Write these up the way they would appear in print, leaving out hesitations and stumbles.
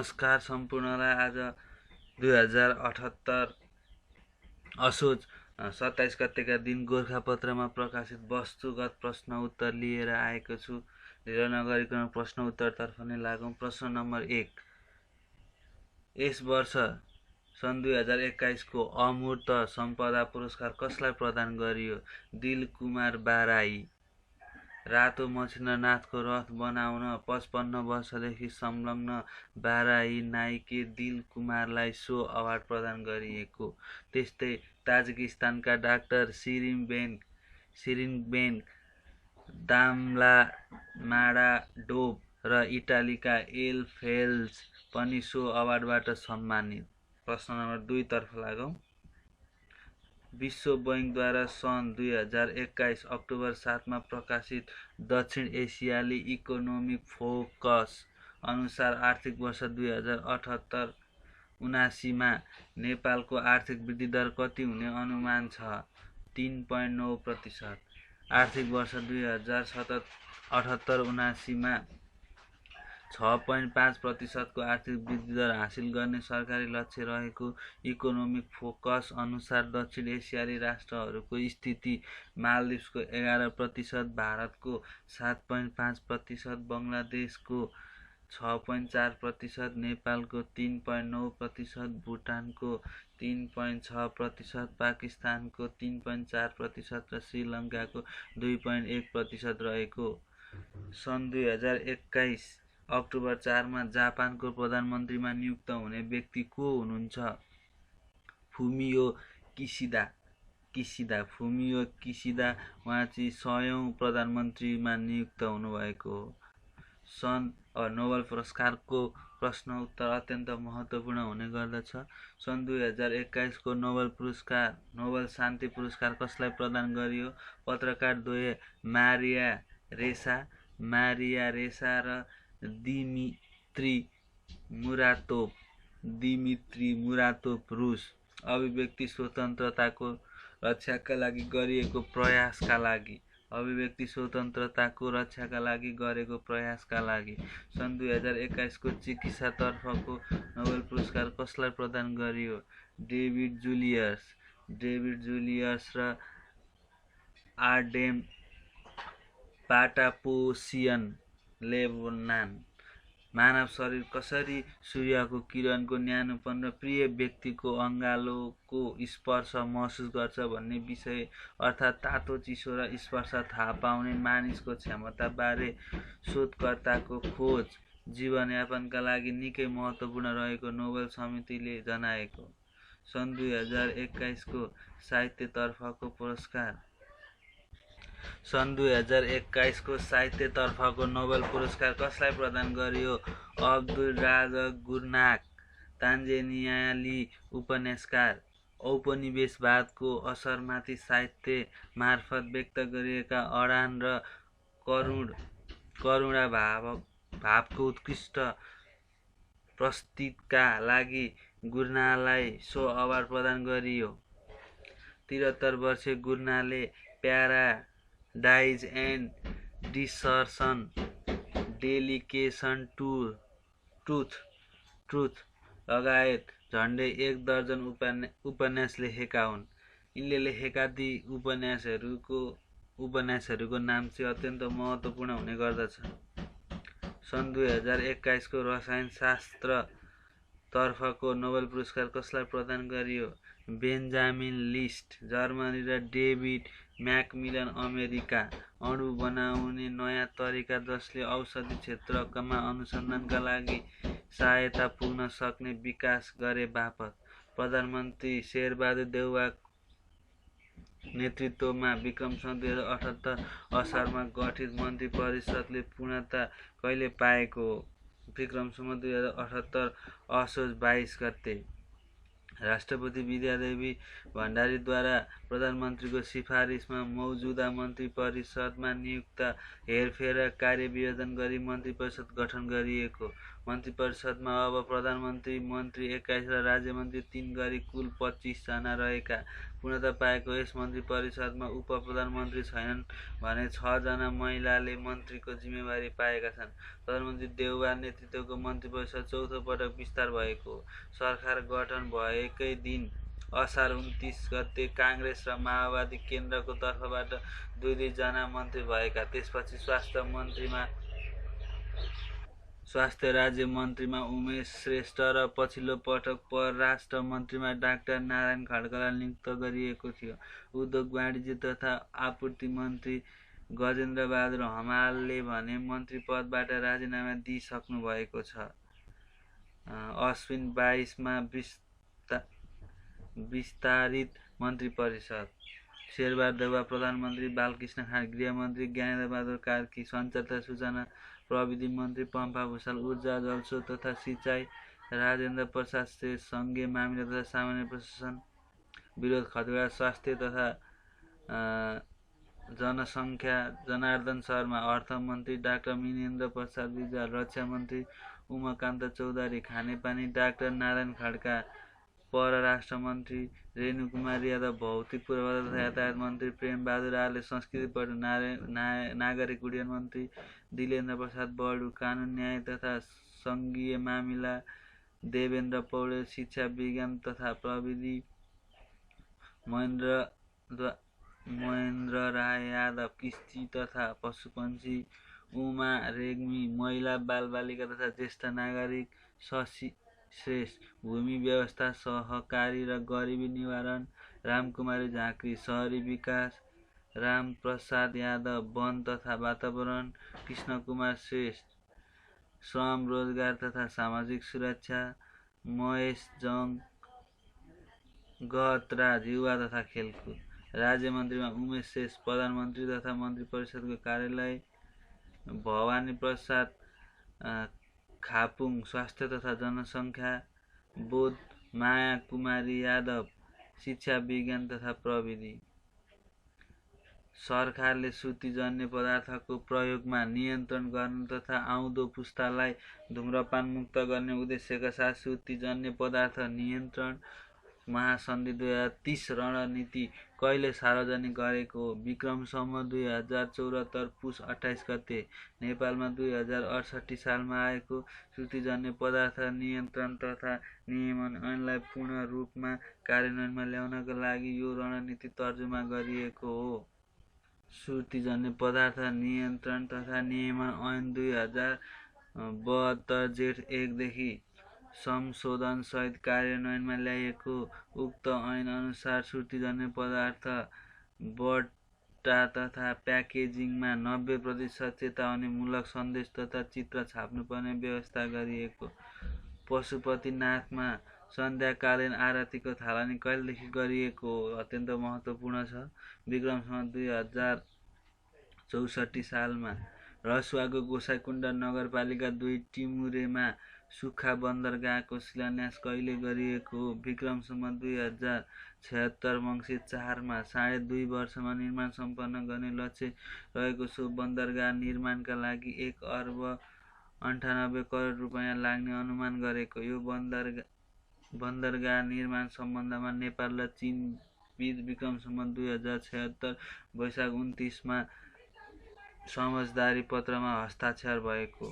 नमस्कार सम्पूर्णलाई। आज 2078 असोज 27 गतेका दिन गोरखापत्रमा प्रकाशित वस्तुगत प्रश्न उत्तर लिएर आएको छु। ढिलो नगरिकन प्रश्न उत्तरतर्फ नै लागौँ। प्रश्न नम्बर 1, यस वर्ष सन् 2021 को अमूर्त सम्पदा पुरस्कार कसलाई प्रदान गरियो? दिल कुमार बाराई। रातो मछिन्द्रनाथको रथ बनाउन 55 वर्षदेखि संलग्न बाराई नाइके दिल कुमारलाई सो अवार्ड प्रदान गरिएको। त्यस्तै ताजिकिस्तानका डाक्टर सिरिनबेन दामलामाडाडोभ र इटालीका एल फेल्ज पनि सो अवार्डबाट सम्मानित। प्रश्न नम्बर 2 तर्फ लागौँ। विश्व बैंकद्वारा सन् 2021 अक्टोबर 7 मा प्रकाशित दक्षिण एसियाली इकोनोमिक फोकस अनुसार आर्थिक वर्ष 2078-79 मा नेपालको आर्थिक वृद्धि दर कति हुने अनुमान छ? 3.9%। आर्थिक वर्ष 2078-79 मा 6.5% को आर्थिक वृद्धि दर हासिल गर्ने सरकारी लक्ष्य रहेको इकोनोमिक फोकस अनुसार दक्षिण एसियाली राष्ट्रहरूको स्थिति: मालदिभ्सको 11%, भारतको 7.5%, बङ्गलादेशको 6.4%, नेपालको 3.9%, भुटानको 3.6%, पाकिस्तानको 3.4% र श्रीलङ्काको 2.1% रहेको। सन् 2021 अक्टोबर 4 मा जापानको प्रधानमन्त्रीमा नियुक्त हुने व्यक्ति को हुनुहुन्छ? फुमियो किसिदा। उहाँ चाहिँ 100औं प्रधानमन्त्रीमा नियुक्त हुनुभएको हो। नोबेल पुरस्कारको प्रश्न उत्तर अत्यन्त महत्त्वपूर्ण हुने गर्दछ। सन् 2021 को नोबेल शान्ति पुरस्कार कसलाई प्रदान गरियो? पत्रकार द्वय मारिया रेसा र दिमित्री मुरातोभ रुस। अभिव्यक्ति स्वतन्त्रताको रक्षाका लागि गरेको प्रयासका लागि सन् 2021 को चिकित्सातर्फको नोबेल पुरस्कार कसलाई प्रदान गरियो? डेभिड जुलियस र आर्डेम पाटापोसियन लेबनान। मानव शरीर कसरी सूर्यको किरणको न्यानोपन र प्रिय व्यक्तिको अँगालोको स्पर्श महसुस गर्छ भन्ने विषय अर्थात् तातो, चिसो र स्पर्श थाहा पाउने मानिसको क्षमता बारे शोधकर्ताको खोज जीवनयापनका लागि निकै महत्त्वपूर्ण रहेको नोबेल समितिले जनाएको। सन् 2021 को साहित्यतर्फको पुरस्कार। सन् 2021 को साहित्यतर्फको नोबेल पुरस्कार कसलाई प्रदान गरियो? अब्दुल राजक गुरनाक, तान्जेनियाली उपन्यासकार। औपनिवेशवादको असरमाथि साहित्य मार्फत व्यक्त गरिएका अडान र करुणा भावको उत्कृष्ट प्रस्तुतिका लागि गुरनालाई सो अवार्ड प्रदान गरियो। 73 वर्षीय गुरनाले प्याराडाइज एन्ड डिसर्सन, डेलिकेसन, ट्रुथ लगायत झन्डै 1 दर्जन उपन्यास लेखेका हुन्। यिनले लेखेका ती उपन्यासहरूको नाम चाहिँ अत्यन्त महत्त्वपूर्ण हुने गर्दछ। सन् 2021 को रसायनशास्त्र तर्फको नोबेल पुरस्कार कसलाई प्रदान गरियो? बेन्जामिन लिस्ट, जर्मनी र डेभिड म्याकमिलन, अमेरिका। अणु बनाउने नयाँ तरिका जसले औषधि क्षेत्रमा अनुसन्धानका लागि सहायता पुग्न सक्ने विकास गरे बापत। प्रधानमन्त्री शेरबहादुर देउवाको नेतृत्वमा विक्रमसँग 2078 असारमा गठित मन्त्री परिषदले पूर्णता कहिले पाएको हो? विक्रमसँग 2078 असोज 22 गते। राष्ट्रपति विद्यादेवी भण्डारीद्वारा प्रधानमन्त्रीको सिफारिसमा मौजूदा मन्त्री परिषदमा नियुक्त हेरफेर र कार्यवियोजन गरी मन्त्री परिषद गठन गरिएको। मन्त्री परिषदमा अब प्रधानमन्त्री, मन्त्री 21 र राज्यमन्त्री 3 गरी कुल 25 जना रहेका पूर्णता पाएको यस मन्त्री परिषदमा उप प्रधानमन्त्री छैनन् भने 6 जना महिलाले मन्त्रीको जिम्मेवारी पाएका छन्। प्रधानमन्त्री देउबा नेतृत्वको मन्त्री परिषद चौथो पटक विस्तार भएको हो। सरकार गठन भएकै दिन असार 29 गते काङ्ग्रेस र माओवादी केन्द्रको तर्फबाट दुई जना मन्त्री भएका। त्यसपछि स्वास्थ्य राज्य मन्त्रीमा उमेश श्रेष्ठ र पछिल्लो पटक परराष्ट्र मन्त्रीमा डाक्टर नारायण खड्कालाई नियुक्त गरिएको थियो। उद्योग वाणिज्य तथा आपूर्ति मन्त्री गजेन्द्र बहादुर हमालले भने मन्त्री पदबाट राजीनामा दिइसक्नु भएको छ। अश्विन 22 मा विस्तारित मन्त्री परिषद। शेरबहादुर देउवा प्रधानमन्त्री, बालकृष्ण खाँड गृहमन्त्री, ज्ञानेन्द्र बहादुर कार्की सञ्चार तथा सूचना प्रविधि मन्त्री, पम्फा भूषाल ऊर्जा जलस्रोत तथा सिँचाइ, राजेन्द्र प्रसाद श्रेष्ठ सङ्घीय मामिला तथा सामान्य प्रशासन, विनोद खतिवडा स्वास्थ्य तथा जनसङ्ख्या, जनार्दन शर्मा अर्थमन्त्री, डाक्टर मिनेन्द्र प्रसाद रिजाल रक्षा मन्त्री, उमाकान्त चौधरी खानेपानी, डाक्टर नारायण खड्का परराष्ट्र मन्त्री, रेणु कुमारी यादव भौतिक पूर्वाधार तथा यातायात मन्त्री, प्रेम बहादुर आले संस्कृति पर्यटन नागरिक उड्डयन मन्त्री, दिलेन्द्र प्रसाद बडु कानुन न्याय तथा सङ्घीय मामिला, देवेन्द्र पौडेल शिक्षा विज्ञान तथा प्रविधि, महेन्द्र राय यादव कृषि तथा पशुपन्छी, उमा रेग्मी महिला बालबालिका तथा ज्येष्ठ नागरिक, शशि श्रेष्ठ भूमि व्यवस्था सहकारी र गरिबी निवारण, रामकुमारी झाँक्री शहरी विकास, राम प्रसाद यादव वन तथा वातावरण, कृष्ण कुमार श्रेष्ठ श्रम रोजगार तथा सामाजिक सुरक्षा, महेश जङ गहतराज युवा तथा खेलकुद। राज्य मन्त्रीमा उमेश श्रेष्ठ प्रधानमन्त्री तथा मन्त्री परिषदको कार्यालय, भवानी प्रसाद खापुङ स्वास्थ्य तथा जनसङ्ख्या, बोध माया कुमारी यादव शिक्षा विज्ञान तथा प्रविधि। सरकारले सुतीजन्य पदार्थको प्रयोगमा नियन्त्रण गर्न तथा आउँदो पुस्तालाई धुम्रपान मुक्त गर्ने उद्देश्यका साथ सुतीजन्य पदार्थ नियन्त्रण महासन्धि 2030 रणनीति कहिले सार्वजनिक गरेको हो। विक्रम सम्वत 2074 पुस 28 गते नेपालमा 2068 सालमा आएको सुतीजन्य पदार्थ नियन्त्रण तथा नियमन ऐनलाई पूर्ण रूपमा कार्यान्वयनमा ल्याउनका लागि यो रणनीति तर्जुमा गरिएको हो। सुतीजन्य पदार्थ नियन्त्रण तथा नियमन ऐन 2072 जेठ 1 देखि संशोधनसहित कार्यान्वयनमा ल्याइएको। उक्त ऐन अनुसार सुतीजन्य पदार्थ बट्टा तथा प्याकेजिङमा 90% चेतावनीमूलक सन्देश तथा चित्र छाप्नुपर्ने व्यवस्था गरिएको। पशुपतिनाथमा सन्ध्याकालीन आरतीको थालनी कहिलेदेखि गरिएको अत्यन्त महत्त्वपूर्ण छ। विक्रम सम्वत 2064 सालमा रसुवाको गोसाइँकुण्ड नगरपालिका 2 टिमुरेमा सुक्खा बन्दरगाहको शिलान्यास कहिले गरिएको हो। विक्रम सम्वत 2076 मङ्सिर 4 मा 2.5 वर्षमा निर्माण सम्पन्न गर्ने लक्ष्य रहेको सो बन्दरगाह निर्माणका लागि 1 अर्ब 98 करोड रुपैयाँ लाग्ने अनुमान गरेको। यो बन्दरगाह निर्माण सम्बन्धमा नेपाल र चीन बीच विक्रम सम्वत 2076 वैशाख 29 मा समझदारी पत्रमा हस्ताक्षर भएको।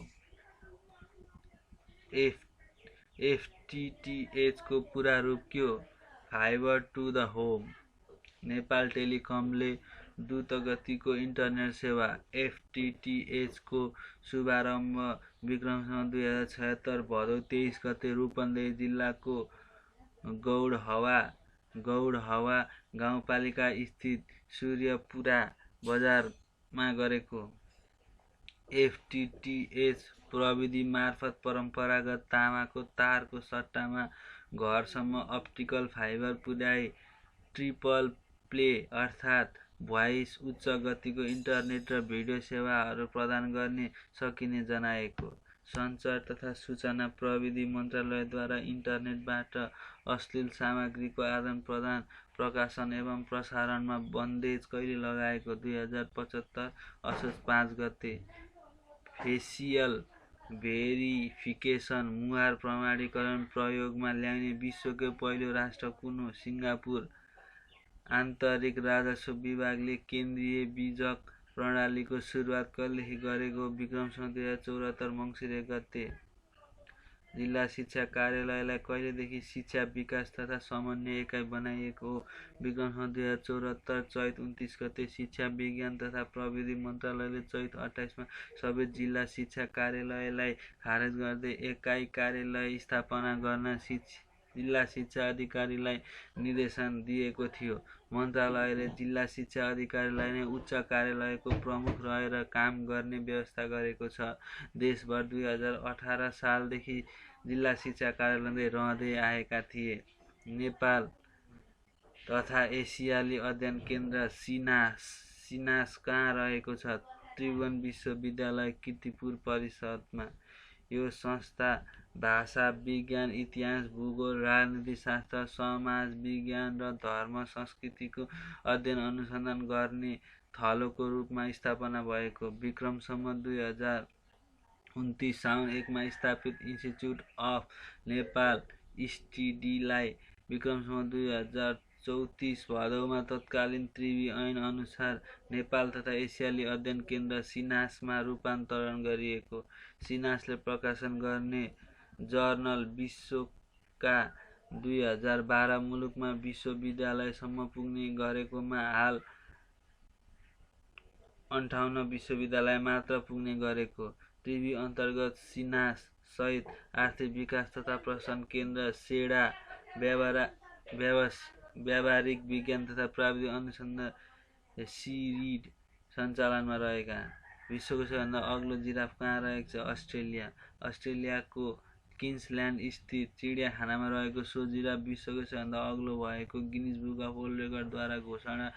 एफटिटिएच को पूरा रूप के हो? Fibre to the home. Nepal टेलिकमले द्रुतगतिको इन्टरनेट सेवा एफटिटिएच को शुभारम्भ विक्रम सम्वत 2076 भदौ 23 गते रूपन्देही जिल्लाको गौडहवा गाउँपालिका स्थित सूर्यपुरा बजारमा गरेको। एफटिटिएच प्रविधि मार्फत परम्परागत तामाको तारको सट्टामा घरसम्म अप्टिकल फाइबर पुर्याई ट्रिपल प्ले अर्थात् भ्वाइस उच्च गतिको इन्टरनेट र भिडियो सेवाहरू प्रदान गर्ने सकिने जनाएको। सञ्चार तथा सूचना प्रविधि मन्त्रालयद्वारा इन्टरनेटबाट अश्लील सामग्रीको आदान प्रदान, प्रकाशन एवं प्रसारणमा बन्देज कहिले लगाएको? 2075 असोज 5 गते। फेसियल भेरिफिकेसन मुहार प्रमाणीकरण प्रयोगमा ल्याउने विश्वकै पहिलो राष्ट्र कुन हो? सिङ्गापुर। आन्तरिक राजस्व विभागले केन्द्रीय बीजक प्रणालीको सुरुवात कहिलेदेखि गरेको? विक्रमसँग 2074 मङ्सिर 1 गते। जिल्ला शिक्षा कार्यालयलाई कहिलेदेखि शिक्षा विकास तथा समन्वय एकाइ बनाइएको हो? विक्रमसँग 2074 चैत 29 गते। शिक्षा विज्ञान तथा प्रविधि मन्त्रालयले चैत 28 मा सबै जिल्ला शिक्षा कार्यालयलाई खारेज गर्दै एकाइ कार्यालय स्थापना गर्न जिल्ला शिक्षा अधिकारीलाई निर्देशन दिएको थियो। मन्त्रालयले जिल्ला शिक्षा अधिकारीलाई नै उच्च कार्यालयको प्रमुख रहेर काम गर्ने व्यवस्था गरेको छ। देशभर 2018 सालदेखि जिल्ला शिक्षा कार्यालय रहँदै आएका थिए। नेपाल तथा एसियाली अध्ययन केन्द्र सिनास कहाँ रहेको छ? त्रिभुवन विश्वविद्यालय कीर्तिपुर परिसरमा। यो संस्था भाषा विज्ञान, इतिहास, भूगोल, राजनीतिशास्त्र, समाज विज्ञान र धर्म संस्कृतिको अध्ययन अनुसन्धान गर्ने थलोको रूपमा स्थापना भएको। विक्रमसम्म 2029 साउन 1 मा स्थापित इन्स्टिच्युट अफ नेपाल स्टडीलाई विक्रमसम्म 2034 भदौमा तत्कालीन त्रिवी ऐन अनुसार नेपाल तथा एसियाली अध्ययन केन्द्र सिनासमा रूपान्तरण गरिएको। सिनासले प्रकाशन गर्ने जर्नल विश्वका 2012 मुलुकमा विश्वविद्यालयसम्म पुग्ने गरेकोमा हाल 58 विश्वविद्यालय मात्र पुग्ने गरेको। त्रिवी अन्तर्गत सिनास सहित आर्थिक विकास तथा प्रशासन केन्द्र, सेडा, व्यावहारिक विज्ञान तथा प्राविधिक अनुसन्धान सिरिड सञ्चालनमा रहेका। विश्वको सबैभन्दा अग्लो जिराफ कहाँ रहेको छ? अस्ट्रेलिया। अस्ट्रेलियाको क्विन्सल्यान्ड स्थित चिडियाखानामा रहेको सो जिराफ विश्वको सबैभन्दा अग्लो भएको गिनिज बुक अफ वर्ल्ड रेकर्डद्वारा घोषणा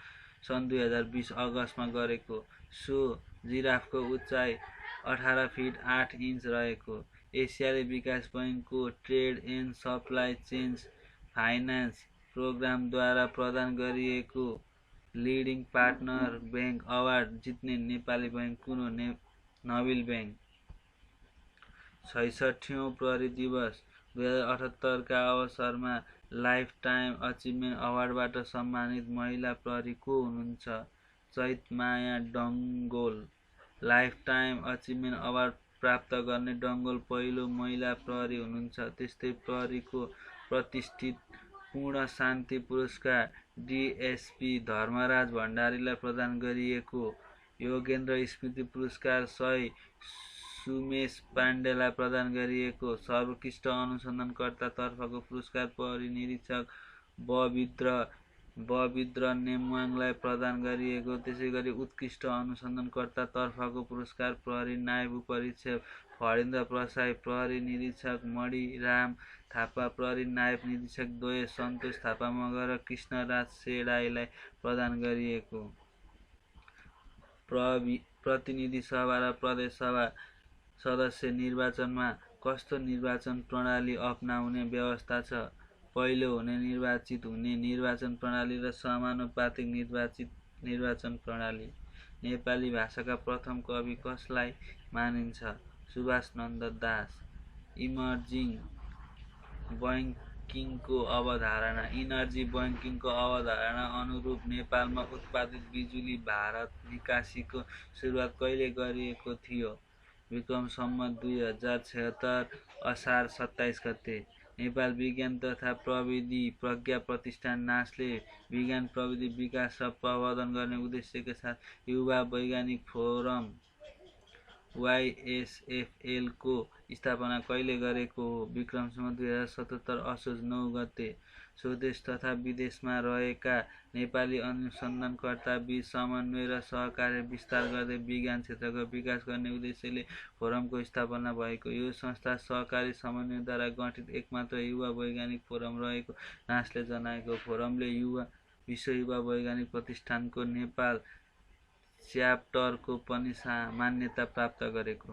सन् 2020 अगस्तमा गरेको। सो जिराफको उचाइ 18 फिट 8 इन्च रहेको। एसियाली विकास बैङ्कको trade and supply chains finance प्रोग्रामद्वारा प्रदान गरिएको लिडिङ पार्टनर बैङ्क अवार्ड जित्ने नेपाली बैङ्क कुन हो? नबिल बैङ्क। 66औं प्रहरी दिवस 2078 का अवसरमा लाइफ टाइम अचिभमेन्ट अवार्डबाट सम्मानित महिला प्रहरी को हुनुहुन्छ? Chaitmaya Dangol. Life time achievement award प्राप्त गर्ने डङ्गोल पहिलो महिला प्रहरी हुनुहुन्छ। त्यस्तै प्रहरीको प्रतिष्ठित पूर्ण शान्ति पुरस्कार डिएसपी धर्मराज भण्डारीलाई प्रदान गरिएको। योगेन्द्र स्मृति पुरस्कार 100 सुमेश पाण्डेलाई प्रदान गरिएको। सर्वोत्कृष्ट अनुसन्धानकर्ता तर्फको पुरस्कार प्रहरी निरीक्षक बबिद्र नेमवाङलाई प्रदान गरिएको। त्यसैगरी उत्कृष्ट अनुसन्धानकर्ता तर्फको पुरस्कार प्रहरी नायब उपरीक्षक फणीन्द्र प्रसाई, प्रहरी निरीक्षक मणिराम थापा, प्रहरी नायब निरीक्षक द्वय सन्तोष थापा मगर र कृष्णराज सेडाईलाई प्रदान गरिएको। प्रतिनिधि सभा र प्रदेश सभा सदस्य निर्वाचनमा कस्तो निर्वाचन प्रणाली अपनाउने व्यवस्था छ? पहिलो हुने निर्वाचित हुने निर्वाचन प्रणाली र समानुपातिक निर्वाचन प्रणाली। नेपाली भाषाका प्रथम कवि कसलाई मानिन्छ? सुभाष नन्द दास। इमर्जिङ बैंकिङको अवधारणा। इनर्जी बैंकिङको अवधारणा अनुरूप नेपालमा उत्पादित बिजुली भारत निकासीको सुरुवात कहिले गरिएको थियो? विक्रमसम्म 2076 असार 27 गते। नेपाल विज्ञान तथा प्रविधि प्रज्ञा प्रतिष्ठान नासले विज्ञान प्रविधि विकास र प्रवर्धन गर्ने उद्देश्यका साथ युवा वैज्ञानिक फोरम YSFL को स्थापना कहिले गरेको हो? विक्रमसम्म 2077 असोज 9 गते। स्वदेश तथा विदेशमा रहेका नेपाली अनुसन्धानकर्ता बीच समन्वय र सहकार्य विस्तार गर्दै विज्ञान क्षेत्रको विकास गर्ने उद्देश्यले फोरमको स्थापना भएको। यो संस्था सहकारी समन्वयद्वारा गठित एकमात्र युवा वैज्ञानिक फोरम रहेको नासले जनाएको। फोरमले विश्व युवा वैज्ञानिक प्रतिष्ठानको नेपाल च्याप्टरको पनि मान्यता प्राप्त गरेको।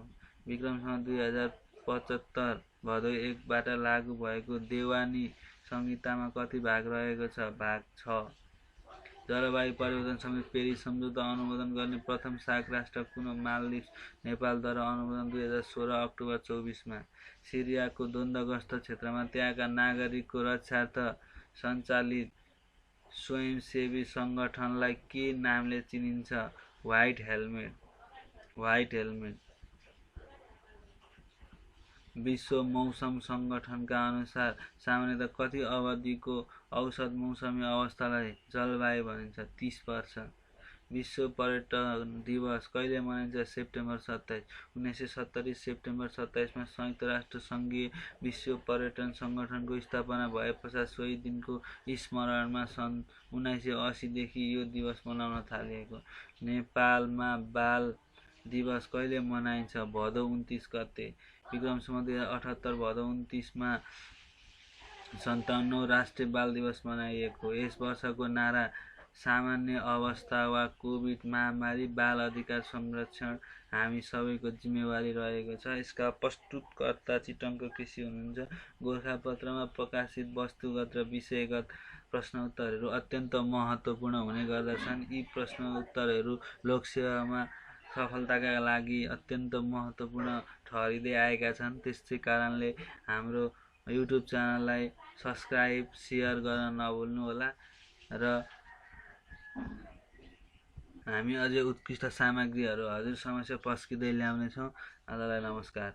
विक्रमसम्म 2075 भदौ 1 बाट लागू भएको देवानी संहितामा कति भाग रहेको छ? भाग 6। जलवायु परिवर्तन समेत पेरिस सम्झौता अनुमोदन गर्ने प्रथम सार्क राष्ट्र कुन हो? मालदिभ्स। नेपालद्वारा अनुमोदन 2016 अक्टोबर 24 मा। सिरियाको द्वन्द्वग्रस्त क्षेत्रमा त्यहाँका नागरिकको रक्षार्थ सञ्चालित स्वयंसेवी सङ्गठनलाई के नामले चिनिन्छ? White helmet. विश्व मौसम सङ्गठनका अनुसार सामान्यतः कति अवधिको औसत मौसमी अवस्थालाई जलवायु भनिन्छ? 30 वर्ष। विश्व पर्यटन दिवस कहिले मनाइन्छ? सेप्टेम्बर 27। 1970 सेप्टेम्बर 27 मा संयुक्त राष्ट्र सङ्घीय विश्व पर्यटन सङ्गठनको स्थापना भएपश्चात सोही दिनको स्मरणमा सन् 1980 देखि यो दिवस मनाउन थालिएको। नेपालमा बाल दिवस कहिले मनाइन्छ? भदौ 29 गते। विक्रम सम्वत 2078 भदौ 29 मा 57औं राष्ट्रिय बाल दिवस मनाइएको। यस वर्षको नारा सामान्य अवस्था वा कोभिड महामारी बाल अधिकार संरक्षण हामी सबैको जिम्मेवारी रहेको छ। यसका प्रस्तुतकर्ता चितवनको कृषि हुनुहुन्छ। गोरखापत्रमा प्रकाशित वस्तुगत र विषयगत प्रश्नोत्तरहरू अत्यन्त महत्त्वपूर्ण हुने गर्दछन्। यी प्रश्नोत्तरहरू लोकसेवामा सफलताका लागि अत्यन्त महत्त्वपूर्ण ठहरिँदै आएका छन्। त्यसै कारणले हाम्रो युट्युब च्यानललाई सब्स्क्राइब, सेयर गर्न नभुल्नुहोला र हामी अझै उत्कृष्ट सामग्रीहरू हजुर समक्ष पस्किँदै ल्याउनेछौँ। आजलाई नमस्कार।